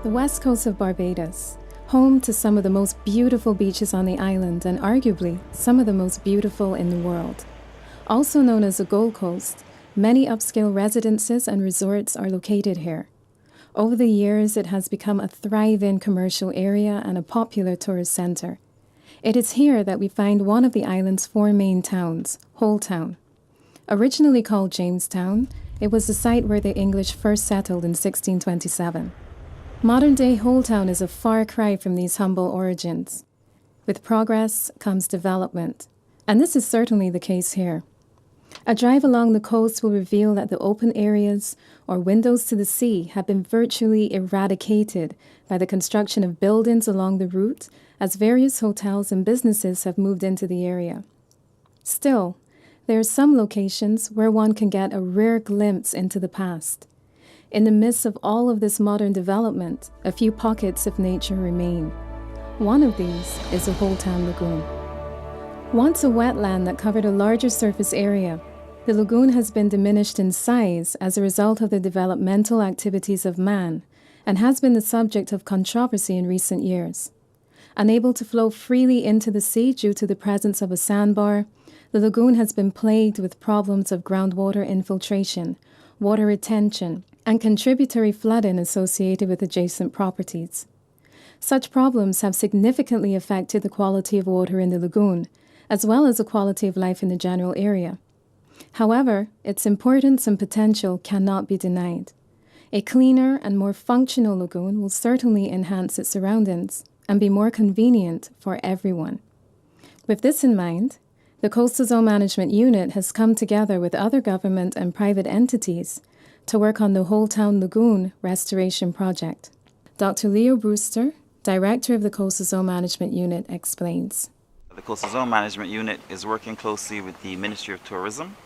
The west coast of Barbados, home to some of the most beautiful beaches on the island and arguably some of the most beautiful in the world. Also known as the Gold Coast, many upscale residences and resorts are located here. Over the years, it has become a thriving commercial area and a popular tourist center. It is here that we find one of the island's four main towns, Holetown. Originally called Jamestown, it was the site where the English first settled in 1627. Modern-day Holetown is a far cry from these humble origins. With progress comes development, and this is certainly the case here. A drive along the coast will reveal that the open areas, or windows to the sea, have been virtually eradicated by the construction of buildings along the route, as various hotels and businesses have moved into the area. Still, there are some locations where one can get a rare glimpse into the past. In the midst of all of this modern development, a few pockets of nature remain. One of these is the Holetown Lagoon. Once a wetland that covered a larger surface area, the lagoon has been diminished in size as a result of the developmental activities of man and has been the subject of controversy in recent years. Unable to flow freely into the sea due to the presence of a sandbar, the lagoon has been plagued with problems of groundwater infiltration, water retention, and contributory flooding associated with adjacent properties. Such problems have significantly affected the quality of water in the lagoon, as well as the quality of life in the general area. However, its importance and potential cannot be denied. A cleaner and more functional lagoon will certainly enhance its surroundings and be more convenient for everyone. With this in mind, the Coastal Zone Management Unit has come together with other government and private entities to work on the Holetown Lagoon Restoration Project. Dr. Leo Brewster, Director of the Coastal Zone Management Unit, explains. The Coastal Zone Management Unit is working closely with the Ministry of Tourism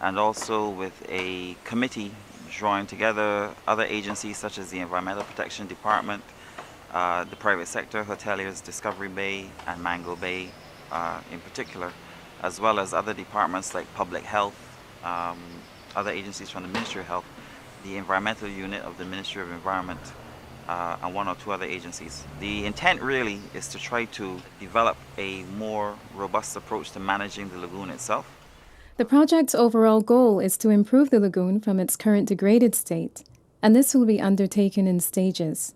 and also with a committee drawing together other agencies such as the Environmental Protection Department, the private sector, hoteliers, Discovery Bay and Mango Bay in particular, as well as other departments like Public Health, other agencies from the Ministry of Health, the Environmental Unit of the Ministry of Environment, and one or two other agencies. The intent really is to try to develop a more robust approach to managing the lagoon itself. The project's overall goal is to improve the lagoon from its current degraded state, and this will be undertaken in stages.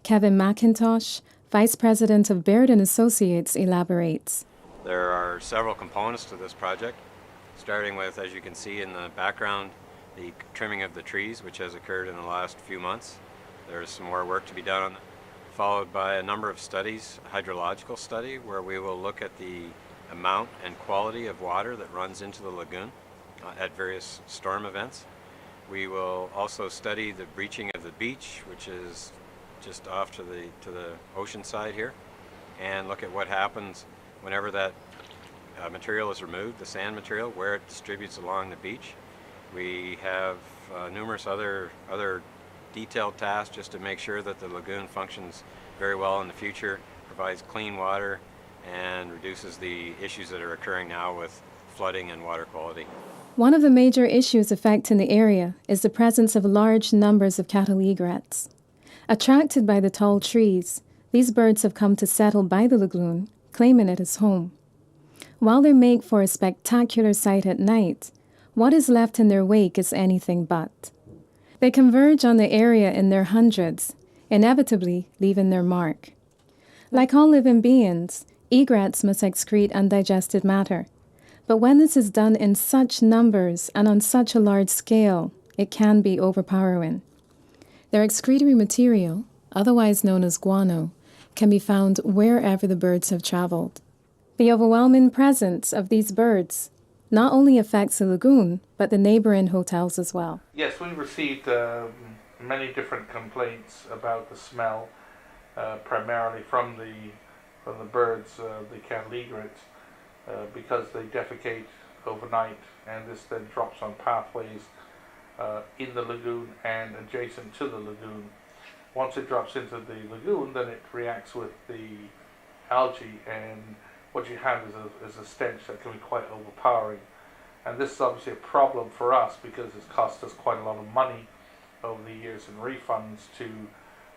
Kevin McIntosh, Vice President of Baird & Associates, elaborates. There are several components to this project, starting with, as you can see in the background, the trimming of the trees, which has occurred in the last few months. There's some more work to be done on that, followed by a number of studies, a hydrological study, where we will look at the amount and quality of water that runs into the lagoon at various storm events. We will also study the breaching of the beach, which is just off to the ocean side here, and look at what happens whenever that material is removed, the sand material, where it distributes along the beach. We have numerous other detailed tasks just to make sure that the lagoon functions very well in the future, provides clean water, and reduces the issues that are occurring now with flooding and water quality. One of the major issues affecting the area is the presence of large numbers of cattle egrets. Attracted by the tall trees, these birds have come to settle by the lagoon, claiming it as home. While they make for a spectacular sight at night, what is left in their wake is anything but. They converge on the area in their hundreds, inevitably leaving their mark. Like all living beings, egrets must excrete undigested matter. But when this is done in such numbers and on such a large scale, it can be overpowering. Their excretory material, otherwise known as guano, can be found wherever the birds have traveled. The overwhelming presence of these birds not only affects the lagoon, but the neighboring hotels as well. Yes, we received many different complaints about the smell, primarily from the birds, the cattle egrets, because they defecate overnight, and this then drops on pathways in the lagoon and adjacent to the lagoon. Once it drops into the lagoon, then it reacts with the algae, and what you have is a stench that can be quite overpowering. And this is obviously a problem for us because it's cost us quite a lot of money over the years in refunds to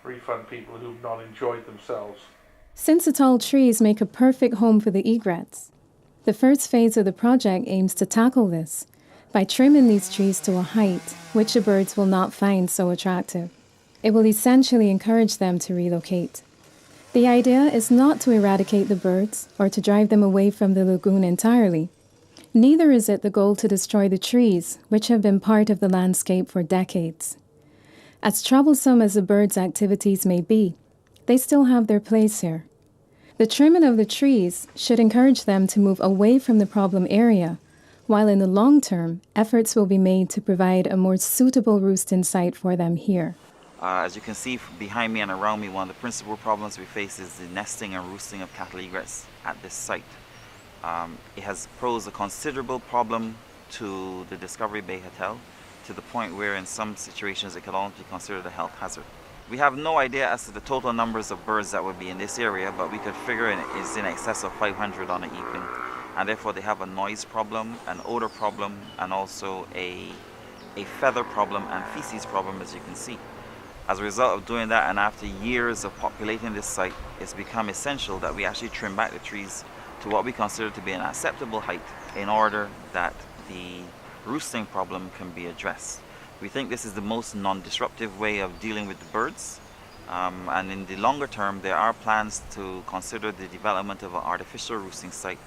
refund people who've not enjoyed themselves. Since the tall trees make a perfect home for the egrets, the first phase of the project aims to tackle this by trimming these trees to a height which the birds will not find so attractive. It will essentially encourage them to relocate. The idea is not to eradicate the birds or to drive them away from the lagoon entirely. Neither is it the goal to destroy the trees, which have been part of the landscape for decades. As troublesome as the birds' activities may be, they still have their place here. The trimming of the trees should encourage them to move away from the problem area, while in the long term, efforts will be made to provide a more suitable roosting site for them here. As you can see behind me and around me, one of the principal problems we face is the nesting and roosting of cattle egrets at this site. It has posed a considerable problem to the Discovery Bay Hotel, to the point where in some situations it could almost be considered a health hazard. We have no idea as to the total numbers of birds that would be in this area, but we could figure it's in excess of 500 on an evening. And therefore they have a noise problem, an odor problem, and also a feather problem and feces problem, as you can see. As a result of doing that, and after years of populating this site, it's become essential that we actually trim back the trees to what we consider to be an acceptable height in order that the roosting problem can be addressed. We think this is the most non-disruptive way of dealing with the birds, and in the longer term there are plans to consider the development of an artificial roosting site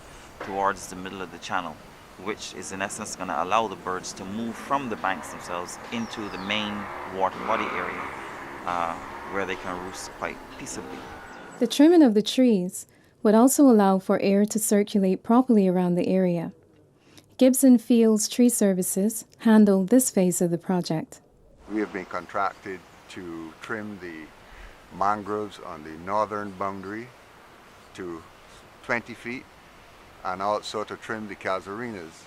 towards the middle of the channel, which is in essence going to allow the birds to move from the banks themselves into the main water body area where they can roost quite peaceably. The trimming of the trees would also allow for air to circulate properly around the area. Gibson Fields Tree Services handle this phase of the project. We have been contracted to trim the mangroves on the northern boundary to 20 feet and also to trim the casuarinas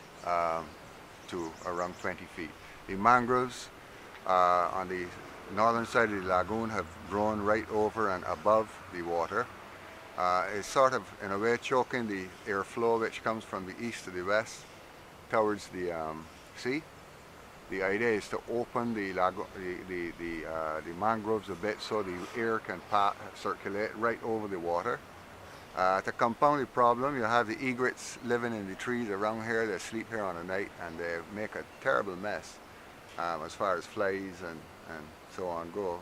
to around 20 feet. The mangroves on the northern side of the lagoon have grown right over and above the water. It's sort of, in a way, choking the airflow which comes from the east to the west towards the sea. The idea is to open the mangroves a bit so the air can circulate right over the water. To compound the problem, you have the egrets living in the trees around here. They sleep here on the night and they make a terrible mess as far as flies and so on go.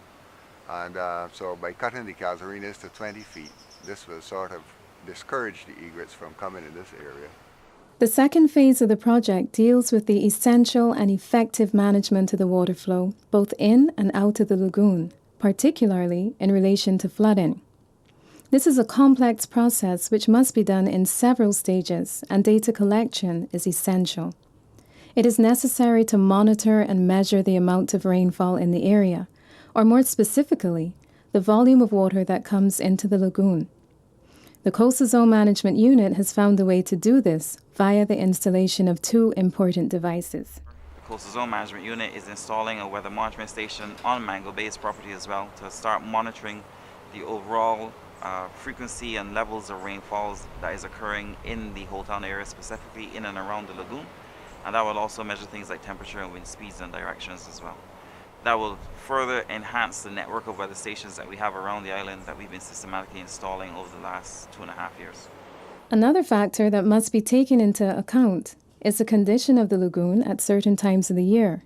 And so by cutting the casuarinas to 20 feet, this will sort of discourage the egrets from coming in this area. The second phase of the project deals with the essential and effective management of the water flow, both in and out of the lagoon, particularly in relation to flooding. This is a complex process which must be done in several stages, and data collection is essential. It is necessary to monitor and measure the amount of rainfall in the area, or more specifically, the volume of water that comes into the lagoon. The Coastal Zone Management Unit has found a way to do this via the installation of two important devices. The Coastal Zone Management Unit is installing a weather monitoring station on Mango Bay's property as well to start monitoring the overall frequency and levels of rainfalls that is occurring in the Holetown area, specifically in and around the lagoon. And that will also measure things like temperature and wind speeds and directions as well. That will further enhance the network of weather stations that we have around the island that we've been systematically installing over the last 2.5 years. Another factor that must be taken into account is the condition of the lagoon at certain times of the year.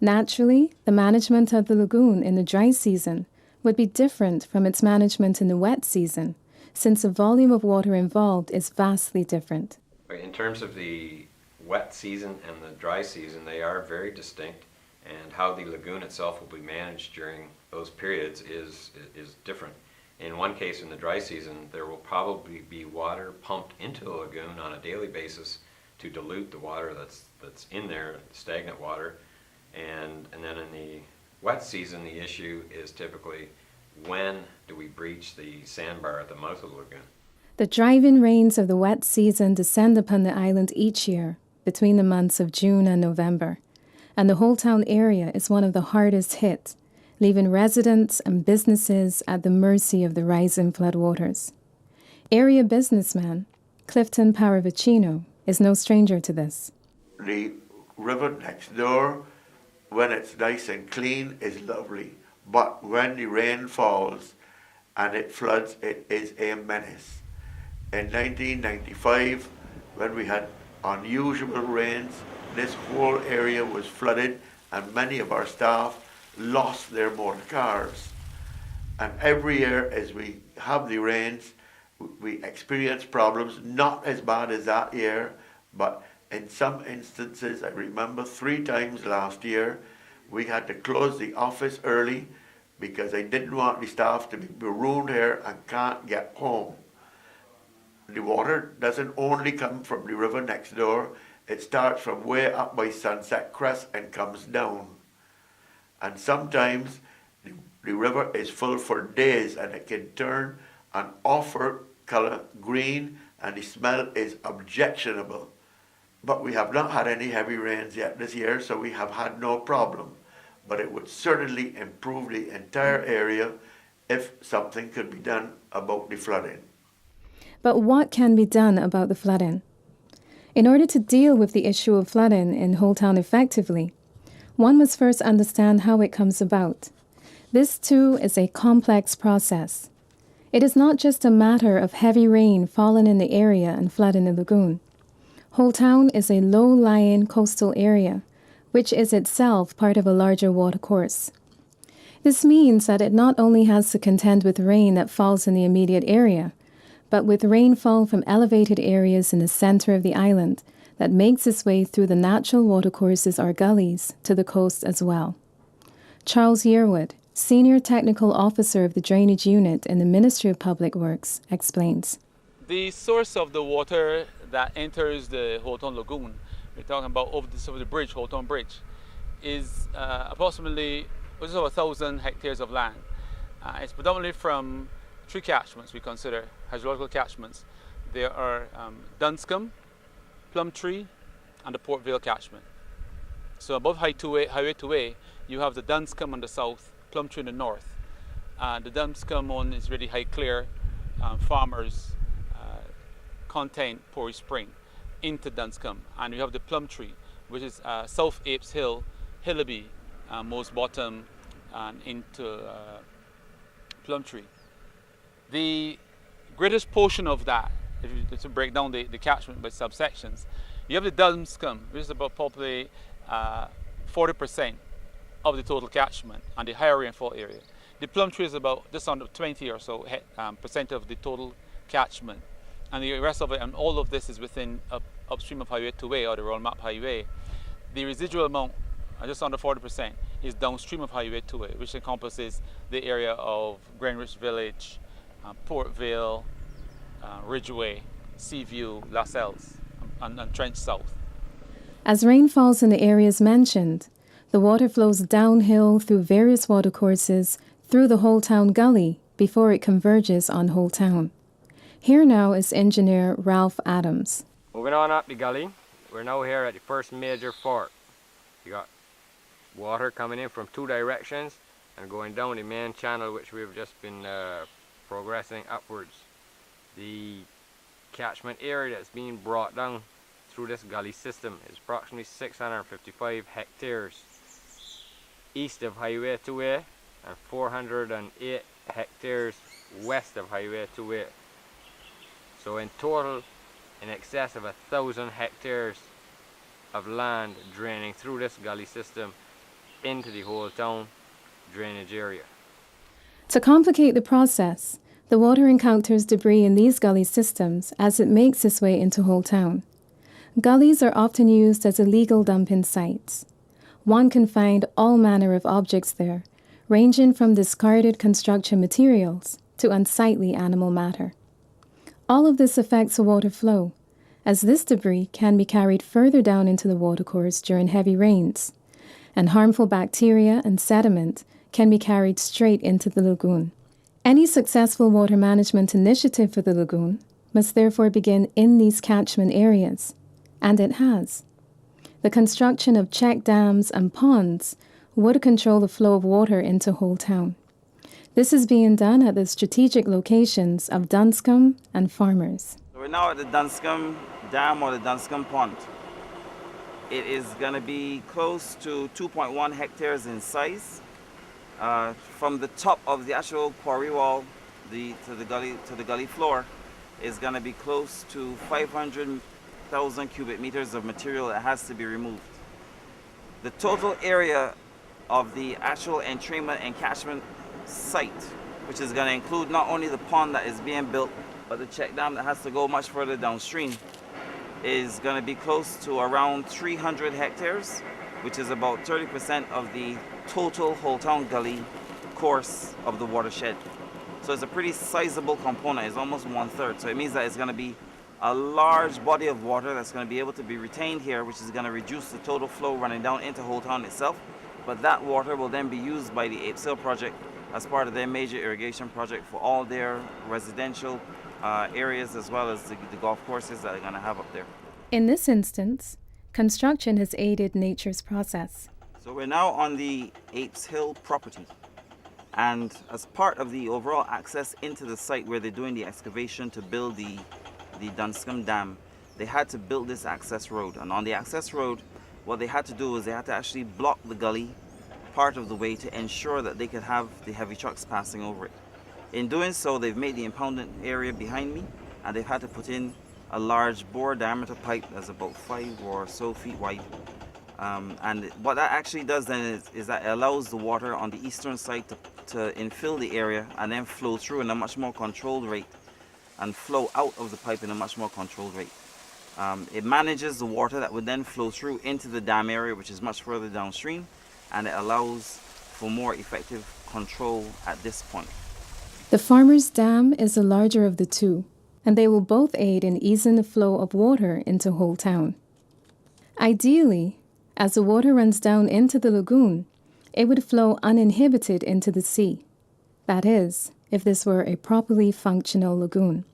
Naturally, the management of the lagoon in the dry season would be different from its management in the wet season, since the volume of water involved is vastly different. In terms of the wet season and the dry season, they are very distinct, and how the lagoon itself will be managed during those periods is different. In one case, in the dry season, there will probably be water pumped into the lagoon on a daily basis to dilute the water that's in there, stagnant water. And then in the wet season, the issue is typically when do we breach the sandbar at the mouth of the lagoon. The driving rains of the wet season descend upon the island each year between the months of June and November, and the Holetown area is one of the hardest hit, leaving residents and businesses at the mercy of the rising floodwaters. Area businessman Clifton Paravicino is no stranger to this. The river next door, when it's nice and clean, is lovely. but when the rain falls and it floods, it is a menace. In 1995, when we had unusual rains, this whole area was flooded and many of our staff lost their motor cars. And every year as we have the rains, we experience problems, not as bad as that year, but in some instances, I remember 3 times last year, we had to close the office early because I didn't want the staff to be marooned here and can't get home. The water doesn't only come from the river next door, it starts from way up by Sunset Crest and comes down. And sometimes the river is full for days and it can turn an awful color green and the smell is objectionable. But we have not had any heavy rains yet this year, so we have had no problem. But it would certainly improve the entire area if something could be done about the flooding. But what can be done about the flooding? In order to deal with the issue of flooding in Holetown effectively, one must first understand how it comes about. This too is a complex process. It is not just a matter of heavy rain falling in the area and flooding the lagoon. Holetown is a low-lying coastal area, which is itself part of a larger watercourse. This means that it not only has to contend with rain that falls in the immediate area, but with rainfall from elevated areas in the center of the island that makes its way through the natural watercourses or gullies to the coast as well. Charles Yearwood, Senior Technical Officer of the Drainage Unit in the Ministry of Public Works, explains. The source of the water that enters the Holetown Lagoon, we're talking about over the bridge, Holetown Bridge, is approximately just over 1,000 hectares of land. It's predominantly from 3 catchments we consider hydrological catchments. There are Dunscombe, Plumtree, and the Port Vale catchment. So above Highway 2A, you have the Dunscombe on the south, Plumtree in the north. The Dunscombe one is really Highclere farmers content Pori Spring into Dunscombe. And you have the Plumtree, which is South Apes Hill, Hillaby, Moss Bottom, and into Plumtree. The greatest portion of that, if you to break down the catchment by subsections, you have the Dunscombe, which is about probably 40% of the total catchment and the higher rainfall area. The Plumtree is about just under 20 or so percent of the total catchment, and the rest of it, and all of this is within upstream of Highway 2A or the Royal Map Highway. The residual amount, just under 40%, is downstream of Highway 2A, which encompasses the area of Greenwich Village, Port Vale, Ridgeway, Seaview, Lascelles, and Trench South. As rain falls in the areas mentioned, the water flows downhill through various watercourses through the Holetown Gully before it converges on Holetown. Here now is engineer Ralph Adams. Moving on up the gully, we're now here at the first major fork. You got water coming in from 2 directions and going down the main channel, which we've just been progressing upwards. The catchment area that's being brought down through this gully system is approximately 655 hectares east of Highway 2A and 408 hectares west of Highway 2A. So in total, in excess of 1,000 hectares of land draining through this gully system into the Holetown drainage area. To complicate the process, the water encounters debris in these gully systems as it makes its way into Holetown. Gullies are often used as illegal dumping sites. One can find all manner of objects there, ranging from discarded construction materials to unsightly animal matter. All of this affects the water flow, as this debris can be carried further down into the watercourse during heavy rains, and harmful bacteria and sediment can be carried straight into the lagoon. Any successful water management initiative for the lagoon must therefore begin in these catchment areas, and it has. The construction of check dams and ponds would control the flow of water into Holetown. This is being done at the strategic locations of Dunscombe and Farmers. We're now at the Dunscombe Dam or the Dunscombe Pond. It is going to be close to 2.1 hectares in size. from the top of the actual quarry wall to the gully floor is going to be close to 500,000 cubic meters of material that has to be removed. The total area of the actual entrainment and catchment site, which is going to include not only the pond that is being built, but the check dam that has to go much further downstream, is going to be close to around 300 hectares, which is about 30% of the total Holetown Gully course of the watershed. So it's a pretty sizable component. It's almost 1/3. So it means that it's going to be a large body of water that's going to be able to be retained here, which is going to reduce the total flow running down into Holetown itself. But that water will then be used by the Ape Sail project as part of their major irrigation project for all their residential areas, as well as the golf courses that they're going to have up there. In this instance, construction has aided nature's process. So we're now on the Apes Hill property. And as part of the overall access into the site where they're doing the excavation to build the Dunscombe Dam, they had to build this access road. And on the access road, what they had to do was they had to actually block the gully part of the way to ensure that they could have the heavy trucks passing over it. In doing so, they've made the impoundment area behind me, and they've had to put in a large bore diameter pipe that's about 5 or so feet wide. And what that actually does then is that it allows the water on the eastern side to infill the area and then flow through in a much more controlled rate and flow out of the pipe in a much more controlled rate. It manages the water that would then flow through into the dam area, which is much further downstream, and it allows for more effective control at this point. The farmer's dam is the larger of the two, and they will both aid in easing the flow of water into Holetown. Ideally, as the water runs down into the lagoon, it would flow uninhibited into the sea. That is, if this were a properly functional lagoon.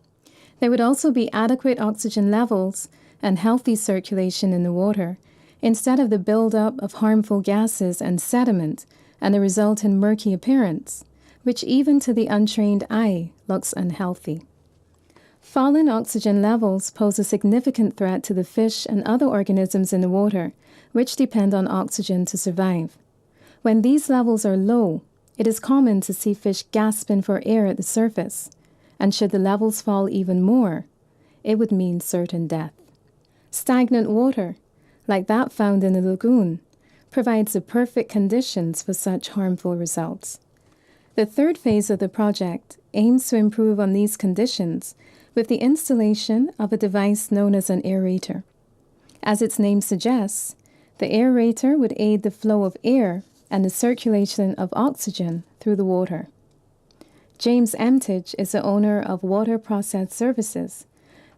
There would also be adequate oxygen levels and healthy circulation in the water, instead of the buildup of harmful gases and sediment and the resultant murky appearance, which even to the untrained eye looks unhealthy. Fallen oxygen levels pose a significant threat to the fish and other organisms in the water, which depend on oxygen to survive. When these levels are low, it is common to see fish gasping for air at the surface, and should the levels fall even more, it would mean certain death. Stagnant water, like that found in the lagoon, provides the perfect conditions for such harmful results. The third phase of the project aims to improve on these conditions with the installation of a device known as an aerator. As its name suggests, the aerator would aid the flow of air and the circulation of oxygen through the water. James Emtage is the owner of Water Process Services,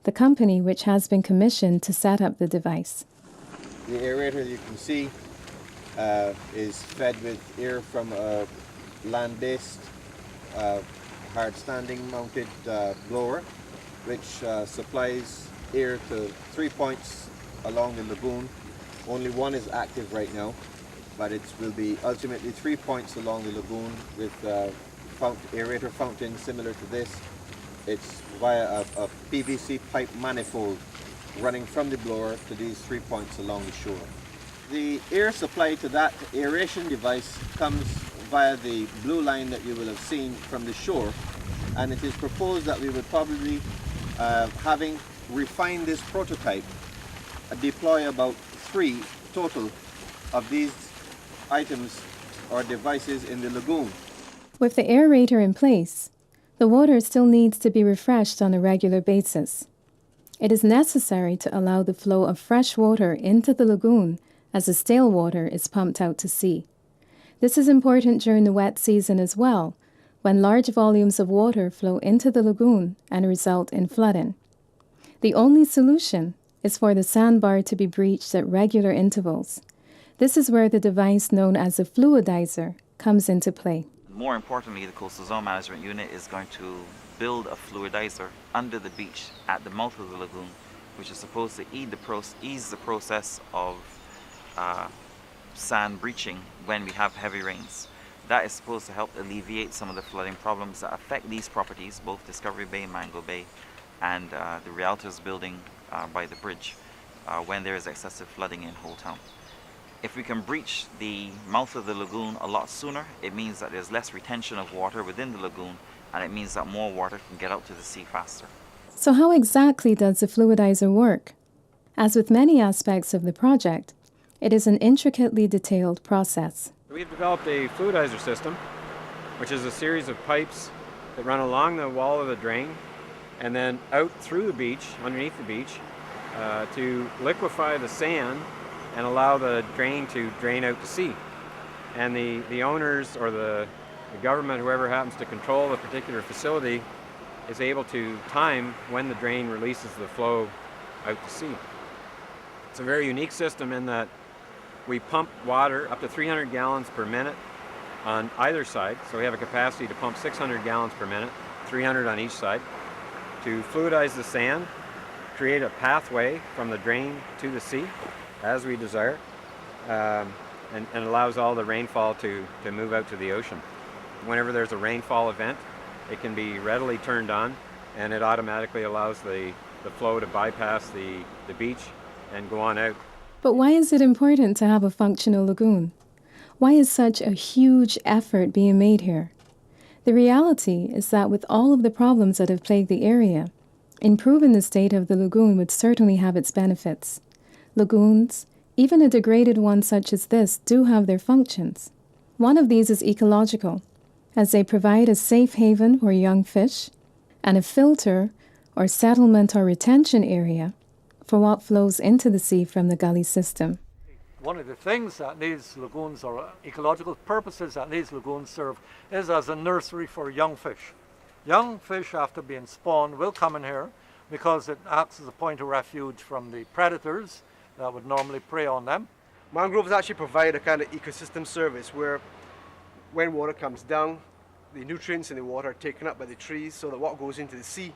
the company which has been commissioned to set up the device. The aerator you can see is fed with air from a land-based hard-standing mounted blower, which supplies air to 3 points along the lagoon. Only one is active right now, but it will be ultimately 3 points along the lagoon with aerator fountain similar to this. It's via a PVC pipe manifold running from the blower to these 3 points along the shore. The air supply to that aeration device comes via the blue line that you will have seen from the shore, and it is proposed that we would probably, having refined this prototype, deploy about 3 total of these items or devices in the lagoon. With the aerator in place, the water still needs to be refreshed on a regular basis. It is necessary to allow the flow of fresh water into the lagoon as the stale water is pumped out to sea. This is important during the wet season as well, when large volumes of water flow into the lagoon and result in flooding. The only solution is for the sandbar to be breached at regular intervals. This is where the device known as a fluidizer comes into play. More importantly, the Coastal Zone Management Unit is going to build a fluidizer under the beach at the mouth of the lagoon, which is supposed to ease the process of sand breaching when we have heavy rains. That is supposed to help alleviate some of the flooding problems that affect these properties, both Discovery Bay, Mango Bay, and the Realtors building by the bridge when there is excessive flooding in Holetown. If we can breach the mouth of the lagoon a lot sooner, it means that there's less retention of water within the lagoon, and it means that more water can get out to the sea faster. So how exactly does the fluidizer work? As with many aspects of the project, it is an intricately detailed process. We've developed a fluidizer system, which is a series of pipes that run along the wall of the drain and then out through the beach, underneath the beach, to liquefy the sand and allow the drain to drain out to sea. And the owners or the government, whoever happens to control the particular facility, is able to time when the drain releases the flow out to sea. It's a very unique system in that we pump water up to 300 gallons per minute on either side. So we have a capacity to pump 600 gallons per minute, 300 on each side, to fluidize the sand, create a pathway from the drain to the sea as we desire, and allows all the rainfall to move out to the ocean. Whenever there's a rainfall event, it can be readily turned on, and it automatically allows the flow to bypass the beach and go on out. But why is it important to have a functional lagoon? Why is such a huge effort being made here? The reality is that with all of the problems that have plagued the area, improving the state of the lagoon would certainly have its benefits. Lagoons, even a degraded one such as this, do have their functions. One of these is ecological, as they provide a safe haven for young fish and a filter or settlement or retention area for what flows into the sea from the gully system. One of the things that these lagoons, or ecological purposes that these lagoons serve, is as a nursery for young fish. Young fish, after being spawned, will come in here because it acts as a point of refuge from the predators that would normally prey on them. Mangroves actually provide a kind of ecosystem service where when water comes down, the nutrients in the water are taken up by the trees so that what goes into the sea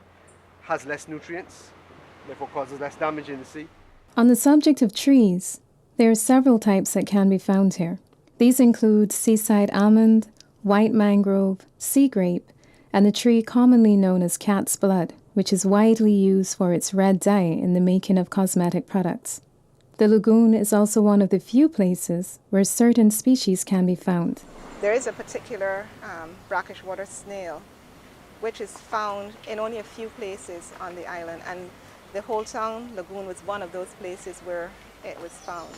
has less nutrients, therefore causes less damage in the sea. On the subject of trees, there are several types that can be found here. These include seaside almond, white mangrove, sea grape, and the tree commonly known as cat's blood, which is widely used for its red dye in the making of cosmetic products. The lagoon is also one of the few places where certain species can be found. There is a particular brackish water snail which is found in only a few places on the island, and the Holetown Lagoon was one of those places where it was found.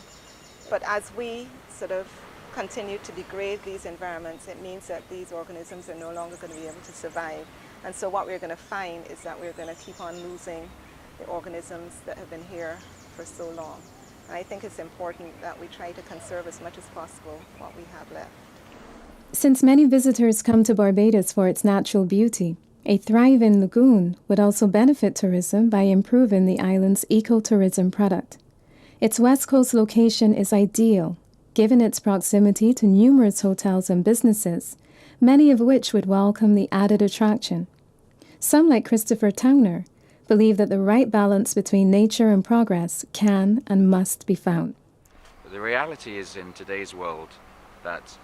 But as we sort of continue to degrade these environments, it means that these organisms are no longer going to be able to survive. And so what we're going to find is that we're going to keep on losing the organisms that have been here for so long. And I think it's important that we try to conserve as much as possible what we have left. Since many visitors come to Barbados for its natural beauty, a thriving lagoon would also benefit tourism by improving the island's ecotourism product. Its west coast location is ideal, given its proximity to numerous hotels and businesses, many of which would welcome the added attraction. Some, like Christopher Towner, believe that the right balance between nature and progress can and must be found. The reality is, in today's world, that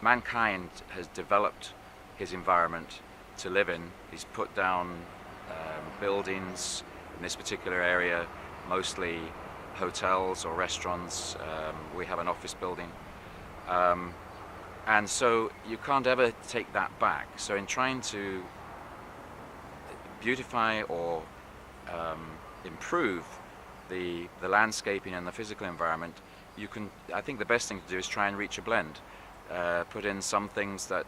mankind has developed his environment to live in. He's put down buildings in this particular area, mostly hotels or restaurants. We have an office building. And so you can't ever take that back. So in trying to beautify or improve the landscaping and the physical environment, I think the best thing to do is try and reach a blend. Put in some things that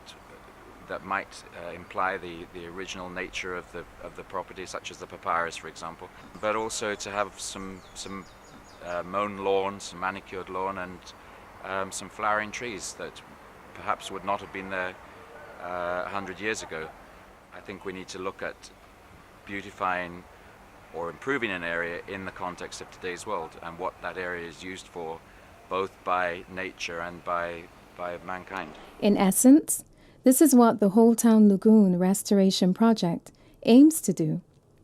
might imply the original nature of the property, such as the papyrus, for example, but also to have some mown lawn, some manicured lawn, and some flowering trees that perhaps would not have been there 100 years ago. I think we need to look at beautifying or improving an area in the context of today's world and what that area is used for, both by nature and by mankind. In essence, this is what the Holetown Lagoon Restoration Project aims to do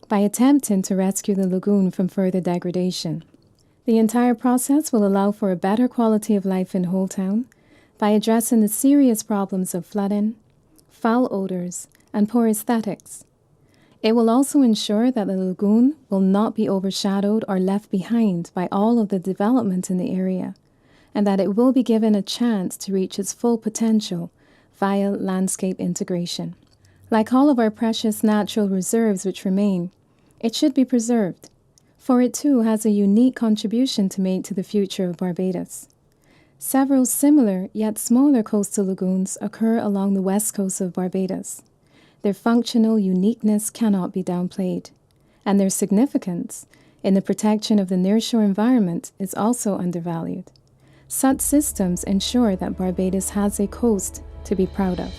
by attempting to rescue the lagoon from further degradation. The entire process will allow for a better quality of life in Holetown by addressing the serious problems of flooding, foul odors, and poor aesthetics. It will also ensure that the lagoon will not be overshadowed or left behind by all of the development in the area, and that it will be given a chance to reach its full potential via landscape integration. Like all of our precious natural reserves which remain, it should be preserved, for it too has a unique contribution to make to the future of Barbados. Several similar yet smaller coastal lagoons occur along the west coast of Barbados. Their functional uniqueness cannot be downplayed, and their significance in the protection of the nearshore environment is also undervalued. Such systems ensure that Barbados has a coast to be proud of.